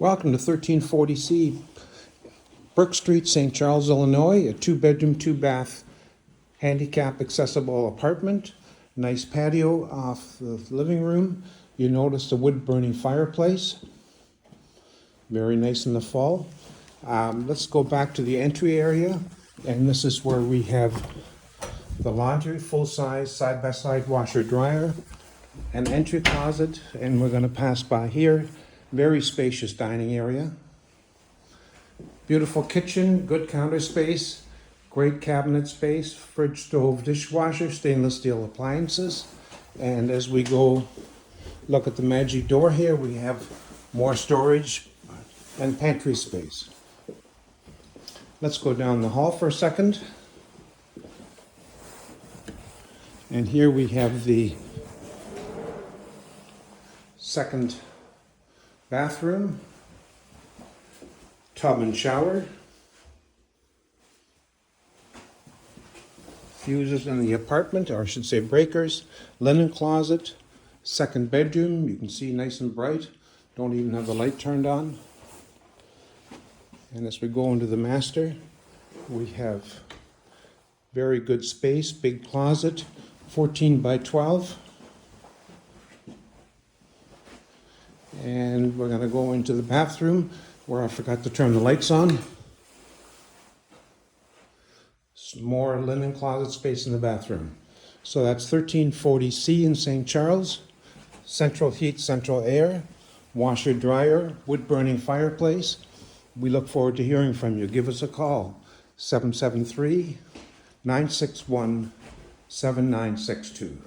Welcome to 1340C Brook Street, St. Charles, Illinois, a 2-bedroom, 2-bath, handicap accessible apartment. Nice patio off the living room. You notice the wood burning fireplace. Very nice in the fall. Let's go back to the entry area, and this is where we have the laundry, full-size, side-by-side washer dryer, an entry closet, and we're going to pass by here. Very spacious dining area. Beautiful kitchen, good counter space, great cabinet space, fridge, stove, dishwasher, stainless steel appliances. And as we go look at the magic door here, we have more storage and pantry space. Let's go down the hall for a second. And here we have the second bathroom, tub and shower, fuses in the apartment, or I should say breakers, linen closet, second bedroom. You can see nice and bright. Don't even have the light turned on. And as we go into the master, we have very good space, big closet, 14 by 12. And we're going to go into the bathroom where I forgot to turn the lights on. Some more linen closet space in the bathroom. So that's 1340C in St. Charles. Central heat, central air, washer dryer, wood burning fireplace. We look forward to hearing from you. Give us a call, 773-961-7962.